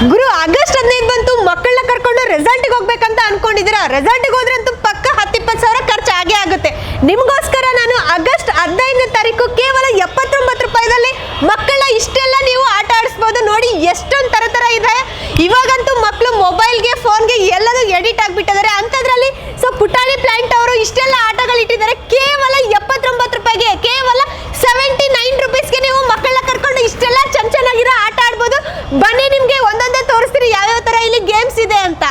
ಗುರು August 15 ಬಂತು, ಮಕ್ಕಳನ್ನ ಕರ್ಕೊಂಡು ರೆಸಾರ್ಟಿಗೆ ಹೋಗ್ಬೇಕಂತ ಅನ್ಕೊಂಡಿದ್ದೀರಾ? ರೆಸಾರ್ಟಿಗೆ ಹೋದ್ರೆ ಅಂತೂ ಪಕ್ಕ 10-20 ಸಾವಿರ ಖರ್ಚು ಆಗೇ ಆಗುತ್ತೆ. ನಿಮಗೋಸ್ಕರ ನಾನು ಆಗಸ್ಟ್ 15ನೇ ತಾರೀಕು ಕೇವಲ 79 ರೂಪಾಯಿದಲ್ಲಿ ಮಕ್ಕಳ ಇಷ್ಟೆಲ್ಲ ನೀವು ಆಟ ಆಡಿಸ್ಬೋದು. ನೋಡಿ ಎಷ್ಟೊಂದು ತರ ಇದೆ. ಇವಾಗಂತೂ ಮಕ್ಕಳು ಮೊಬೈಲ್ಗೆ, ಫೋನ್ಗೆ ಎಲ್ಲದೂ ಎಡಿಟ್ ಆಗಿಬಿಟ್ಟಿದ್ದಾರೆ. ಅಂಥದ್ರಲ್ಲಿ ಪುಟಾಣಿ ಪ್ಲಾಂಟ್ ಅವರು ಇಷ್ಟೆಲ್ಲ ಆಟಗಳು ಇಟ್ಟಿದ್ದಾರೆ ಕೇವಲ 79 ರೂಪಾಯಿಗೆ, ಕೇವಲ 79 ರುಪೀಸ್ಗೆ ನೀವು ಮಕ್ಕಳನ್ನ ಕರ್ಕೊಂಡು ಇಷ್ಟೆಲ್ಲ ಚೆನ್ನಾಗಿರೋ ಆಟ ಆಡ್ಬೋದು. ಬನ್ನಿ, ನಿಮ್ಗೆ ಒಂದೊಂದೇ ತೋರಿಸ್ತೀನಿ ಯಾವ್ಯಾವ ತರ ಇಲ್ಲಿ ಗೇಮ್ಸ್ ಇದೆ ಅಂತ.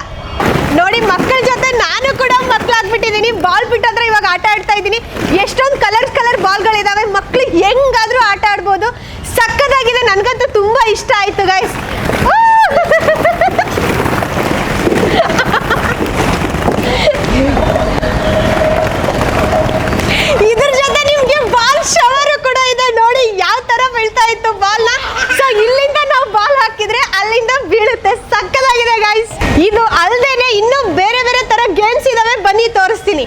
ನೋಡಿ, ಮಕ್ಕಳ ಜೊತೆ ನಾನು ಕೂಡ ಮಕ್ಕಳಾಗ್ಬಿಟ್ಟಿದ್ದೀನಿ. ಬಾಲ್ ಬಿಟ್ಟಂದ್ರೆ ಇವಾಗ ಆಟ ಆಡ್ತಾ ಇದ್ದೀನಿ. ಎಷ್ಟೊಂದು ಕಲರ್ ಬಾಲ್ಗಳಿದಾವೆ, ಮಕ್ಕಳು ಹೆಂಗಾದ್ರೂ ಆಟ ಆಡ್ಬೋದು. ಸಕ್ಕತ್ತಾಗಿದೆ, ನನಗಂತೂ ತುಂಬಾ ಇಷ್ಟ ಆಯ್ತು ಗೈಸ್. ಇದ್ರ ಜೊತೆ ನಿಮ್ಗೆ ಬಾಲ್ ಶವರ್ ಕೂಡ ಇದೆ. ನೋಡಿ ಯಾವ ತರ ಬೀಳ್ತಾ ಇತ್ತು ಬಾಲ್ನ. ಸೊ ಇಲ್ಲಿಂದ ನಾವು ಬಾಲ್ ಹಾಕಿದ್ರೆ ಅಲ್ಲಿಂದ ಬೀಳುತ್ತೆ. ಸಕ್ಕತ್ತಾಗಿದೆ ಗೈಸ್. ಇದು ಅಲ್ದೇನೆ ಇನ್ನೂ ಬೇರೆ ತರ ಗೇಮ್ಸ್ ಇದಾವೆ, ಬನ್ನಿ ತೋರಿಸ್ತೀನಿ.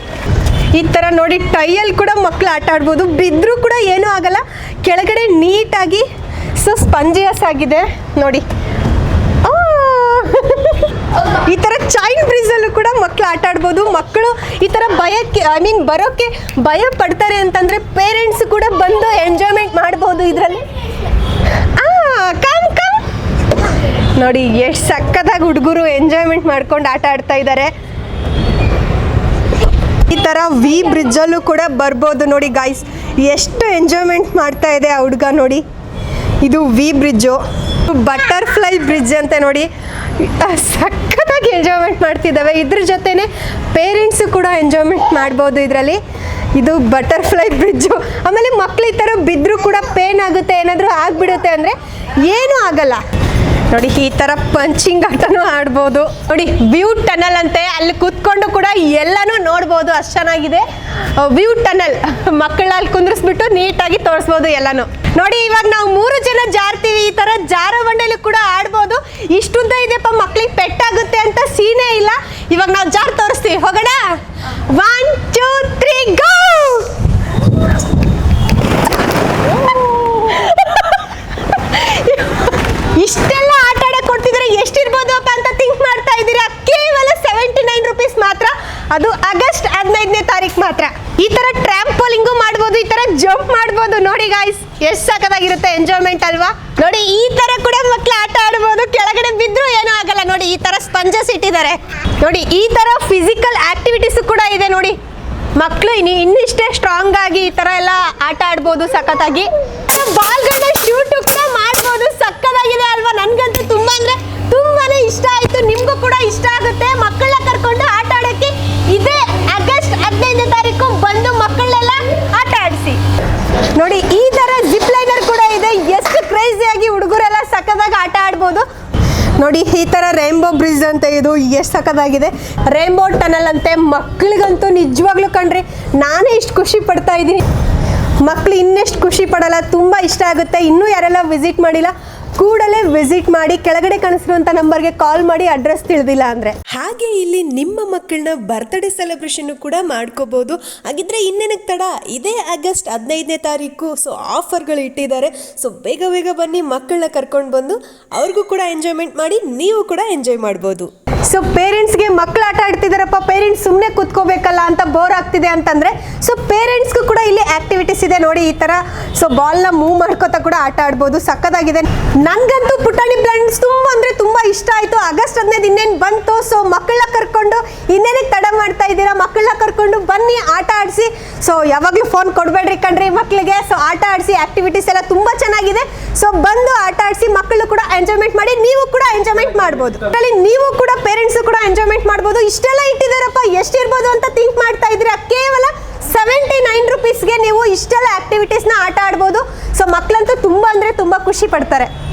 ಈ ತರ ನೋಡಿ, ಟೈಯಲ್ಲಿ ಕೂಡ ಮಕ್ಕಳು ಆಟ ಆಡ್ಬೋದು. ಬಿದ್ರೂ ಕೂಡ ಏನೂ ಆಗಲ್ಲ. ಕೆಳಗಡೆ ನೀಟಾಗಿ ಸ್ಪಂಜಿಯಸ್ ಆಗಿದೆ ನೋಡಿ. ಈ ತರ ಚೈನ್ ಬ್ರಿಡ್ಜ್ ಅಲ್ಲೂ ಕೂಡ ಮಕ್ಕಳು ಆಟ ಆಡ್ಬೋದು. ಮಕ್ಕಳು ಈ ತರ ಬರೋಕ್ಕೆ ಭಯ ಪಡ್ತಾರೆ ಅಂತಂದ್ರೆ ಪೇರೆಂಟ್ಸ್ ಕೂಡ ಬಂದು ಎಂಜಾಯ್ಮೆಂಟ್ ಮಾಡ್ಬೋದು ಇದರಲ್ಲಿ. ನೋಡಿ ಎಷ್ಟು ಸಕ್ಕತ್ತಾಗಿ ಹುಡುಗರು ಎಂಜಾಯ್ಮೆಂಟ್ ಮಾಡ್ಕೊಂಡು ಆಟ ಆಡ್ತಾ ಇದ್ದಾರೆ. ಈ ತರ ವಿ ಬ್ರಿಡ್ಜ್ ಅಲ್ಲೂ ಕೂಡ ಬರ್ಬೋದು. ನೋಡಿ ಗಾಯ್ಸ್, ಎಷ್ಟು ಎಂಜಾಯ್ಮೆಂಟ್ ಮಾಡ್ತಾ ಇದೆ ಆ ಹುಡುಗ. ನೋಡಿ, ಇದು ವಿ ಬ್ರಿಡ್ಜು, ಬಟರ್ಫ್ಲೈ ಬ್ರಿಡ್ಜ್ ಅಂತ. ನೋಡಿ ಸಕ್ಕತ್ತಾಗಿ ಎಂಜಾಯ್ಮೆಂಟ್ ಮಾಡ್ತಿದ್ದಾವೆ. ಇದ್ರ ಜೊತೆನೆ ಪೇರೆಂಟ್ಸು ಕೂಡ ಎಂಜಾಯ್ಮೆಂಟ್ ಮಾಡ್ಬೋದು ಇದರಲ್ಲಿ. ಇದು ಬಟರ್ಫ್ಲೈ ಬ್ರಿಡ್ಜು. ಆಮೇಲೆ ಮಕ್ಳು ಈ ಥರ ಬಿದ್ದರೂ ಕೂಡ ಪೇನ್ ಆಗುತ್ತೆ, ಏನಾದರೂ ಆಗಿಬಿಡುತ್ತೆ ಅಂದರೆ ಏನೂ ಆಗಲ್ಲ. ನೋಡಿ, ಈ ಥರ ಪಂಚಿಂಗ್ ಆಟನೂ ಆಡ್ಬೋದು. ನೋಡಿ, ವ್ಯೂ ಟನಲ್ ಅಂತೆ, ಅಲ್ಲಿ ಕೂತ್ಕೊಂಡು ಕೂಡ ಎಲ್ಲನೂ ನೋಡ್ಬೋದು. ಅಷ್ಟು ಚೆನ್ನಾಗಿದೆ ವ್ಯೂ ಟನಲ್. ಮಕ್ಕಳನ್ನ ಅಲ್ಲಿ ಕುಂದ್ರಿಸ್ಬಿಟ್ಟು ನೀಟಾಗಿ ತೋರಿಸ್ಬೋದು ಎಲ್ಲನೂ. ನೋಡಿ, ಇವಾಗ ನಾವು 3 ಜನ ಜಾರ್ತೀವಿ. ಈ ಥರ ಜಾರೋ ಬಂಡೆಯಲ್ಲಿ ಕೂಡ ಆಡ್ಬೋದು. ಇಷ್ಟುದ್ದ ಇದೆಪ್ಪ, ಮಕ್ಳಿಗೆ ಪೆಟ್ಟಾಗುತ್ತೆ ಅಂತ ಸೀನೇ ಇಲ್ಲ. ಇವಾಗ ನಾವು ಜಾರ್ ತೋರಿಸ್ತೀವಿ, ಹೋಗೋಣ. 1 2 3 ಗೋ. ಇಷ್ಟೆಲ್ಲ ಆಟ ಆಡಕ್ಕೆ ಕೊಡ್ತಿದ್ರೆ ಎಷ್ಟಿರ್ಬೋದು ಅಪ್ಪ ಅಂತ ಥಿಂಕ್ ಮಾಡ್ತಾ ಇದ್ದೀರಾ? ಕೇವಲ 79 ರುಪೀಸ್ ಮಾತ್ರ. ಅದು ಆಗಸ್ಟ್ 15ನೇ ತಾರೀಕು ಮಾತ್ರ. ಈ ತರ ಟ್ರ್ಯಾಂಪೋಲಿಂಗು ಮಾಡ್ಬೋದು, ಈ ತರ ಜಂಪ್ ಮಾಡ್ಬೋದು. ನೋಡಿ ಗಾಯ್ಸ್, ಎಷ್ಟು ಸಕ್ಕತ್ತಾಗಿರುತ್ತೆ, ಎಂಜಾಯ್ಮೆಂಟ್ ಅಲ್ವಾ? ನೋಡಿ, ಈ ತರ ಕೂಡ ಮಕ್ಕಳು ಆಟ ಆಡ್ಬೋದು. ಕೆಳಗಡೆ ಬಿದ್ದರೂ ಏನೂ ಆಗಲ್ಲ. ನೋಡಿ, ಈ ತರ ಸ್ಪಂಜಸ್ ಇಟ್ಟಿದ್ದಾರೆ. ನೋಡಿ, ಈ ತರ ಫಿಸಿಕಲ್ ಆಕ್ಟಿವಿಟೀಸ್ ಕೂಡ ಇದೆ. ನೋಡಿ, ಮಕ್ಕಳು ಇನ್ನಿಷ್ಟೇ ಸ್ಟ್ರಾಂಗ್ ಆಗಿ ಈ ತರ ಎಲ್ಲ ಆಟ ಆಡ್ಬೋದು ಸಖತ್ತಾಗಿ. ಬಾಲ್ಗಳನ್ನ ಶೂಟ್ ಕೂಡ ಮಾಡ್ಬೋದು. ಸಕ್ಕತ್ತಾಗಿದೆ ಅಲ್ವಾ? ನನ್ಗಂತೂ ತುಂಬಾ ಅಂದ್ರೆ ತುಂಬಾನೇ ಇಷ್ಟ ಆಯ್ತು. ನಿಮ್ಗೂ ಕೂಡ ಇಷ್ಟ ಆಗುತ್ತೆ. ಮಕ್ಕಳನ್ನ ಕರ್ಕೊಂಡು ಆಟ ಆಡಕ್ಕೆ ಇದೇ ಆಗಸ್ಟ್ 15ನೇ ತಾರೀಕು ಬಂದು ಮಕ್ಕಳನ್ನೆಲ್ಲ ಆಟ ಆಡಿಸಿ. ನೋಡಿ, ಈ ತರ ಜಿಪ್ ಲೈನರ್ ಕೂಡ ಇದೆ. ಎಷ್ಟು ಕ್ರೇಜಿಯಾಗಿ ಹುಡುಗರೆಲ್ಲ ಸಕ್ಕತ್ತಾಗಿ ಆಟ ಆಡ್ಬೋದು. ನೋಡಿ, ಈ ತರ ರೈನ್ಬೋ ಬ್ರಿಡ್ಜ್ ಅಂತ, ಇದು ಎಷ್ಟು ಸಕ್ಕತ್ತಾಗಿದೆ. ರೈನ್ಬೋ ಟನಲ್ ಅಂತೆ. ಮಕ್ಕಳಿಗಂತೂ ನಿಜವಾಗ್ಲೂ ಕಣ್ರಿ, ನಾನೇ ಇಷ್ಟು ಖುಷಿ ಪಡ್ತಾ ಇದ್ದೀನಿ. ಮಕ್ಕಳು ಇನ್ನೆಷ್ಟು ಖುಷಿ ಪಡಲ್ಲ, ತುಂಬ ಇಷ್ಟ ಆಗುತ್ತೆ. ಇನ್ನೂ ಯಾರೆಲ್ಲ ವಿಸಿಟ್ ಮಾಡಿಲ್ಲ ಕೂಡಲೇ ವಿಸಿಟ್ ಮಾಡಿ. ಕೆಳಗಡೆ ಕಾಣಿಸಿರುವಂಥ ನಂಬರ್ಗೆ ಕಾಲ್ ಮಾಡಿ, ಅಡ್ರೆಸ್ ತಿಳಿದಿಲ್ಲ ಅಂದರೆ. ಹಾಗೆ ಇಲ್ಲಿ ನಿಮ್ಮ ಮಕ್ಕಳನ್ನ ಬರ್ತ್ಡೇ ಸೆಲೆಬ್ರೇಷನ್ ಕೂಡ ಮಾಡ್ಕೋಬಹುದು. ಹಾಗಿದ್ರೆ ಇನ್ನೇನಕ್ಕೆ ತಡ? ಇದೇ ಆಗಸ್ಟ್ 15ನೇ ತಾರೀಕು ಆಫರ್ಗಳು ಇಟ್ಟಿದ್ದಾರೆ. ಬೇಗ ಬನ್ನಿ, ಮಕ್ಕಳನ್ನ ಕರ್ಕೊಂಡು ಬಂದು ಅವ್ರಿಗೂ ಕೂಡ ಎಂಜಾಯ್ಮೆಂಟ್ ಮಾಡಿ, ನೀವು ಕೂಡ ಎಂಜಾಯ್ ಮಾಡ್ಬೋದು. ಪೇರೆಂಟ್ಸ್ಗೆ ಮಕ್ಕಳು ಆಟ ಆಡ್ತಿದಾರಪ್ಪ, ಪೇರೆಂಟ್ಸ್ ಸುಮ್ಮನೆ ಕೂತ್ಕೋಬೇಕಲ್ಲ ಅಂತ ಬೋರ್ ಆಗ್ತಿದೆ ಅಂತಂದ್ರೆ ಪೇರೆಂಟ್ಸ್ಗೂ ಕೂಡ ಇಲ್ಲಿ ಆಕ್ಟಿವಿಟೀಸ್ ಇದೆ. ನೋಡಿ, ಈ ತರ ಬಾಲ್ನ ಮೂವ್ ಮಾಡ್ಕೋತಾ ಕೂಡ ಆಟ ಆಡ್ಬೋದು. ಸಕ್ಕತ್ತಾಗಿದೆ. ನನ್ಗಂತೂ ಪುಟಾಣಿ ಪ್ಲಾಂಟ್ಸ್ ತುಂಬಾ ಅಂದ್ರೆ ತುಂಬಾ ಇಷ್ಟ ಆಯ್ತು. ಆಗಸ್ಟ್ 15 ಇನ್ನೇನು ಬಂತು. ಮಕ್ಕಳನ್ನ ಕರ್ಕೊಂಡು ಇನ್ನೇನಕ್ಕೆ ತಡ ಮಾಡ್ತಾ ಇದ್ದೀರಾ? ಮಕ್ಕಳನ್ನ ಕರ್ಕೊಂಡು ಬನ್ನಿ, ಆಟ ಆಡಿಸಿ. ಯಾವಾಗಲೂ ಫೋನ್ ಕೊಡಬೇಡ್ರಿ ಕಣ್ರಿ ಮಕ್ಕಳಿಗೆ. ಆಟ ಆಡಿಸಿ, ಆಕ್ಟಿವಿಟೀಸ್ ಎಲ್ಲ ತುಂಬಾ ಚೆನ್ನಾಗಿದೆ. ಬಂದು ಆಟ ಆಡಿಸಿ, ಮಕ್ಕಳು ಕೂಡ ಎಂಜಾಯ್ಮೆಂಟ್ ಮಾಡಿ, ನೀವು ಕೂಡ ಎಂಜಾಯ್ಮೆಂಟ್ ಮಾಡ್ಬೋದು. ನೀವು ಕೂಡ ಪೇರೆಂಟ್ಸ್ ಕೂಡ ಎಂಜಾಯ್ಮೆಂಟ್ ಮಾಡ್ಬೋದು. ಇಷ್ಟೆಲ್ಲ ಇಟ್ಟಿದಾರಪ್ಪ, ಎಷ್ಟಿರ್ಬೋದು ಅಂತ ಥಿಂಕ್ ಮಾಡ್ತಾ ಇದ್ದೀರಾ? ಕೇವಲ 79 ರುಪೀಸ್ಗೆ ನೀವು ಇಷ್ಟೆಲ್ಲ ಆಕ್ಟಿವಿಟೀಸ್ನ ಆಟ ಆಡ್ಬೋದು. ಮಕ್ಕಳಂತೂ ತುಂಬಾ ಅಂದ್ರೆ ತುಂಬಾ ಖುಷಿ ಪಡ್ತಾರೆ.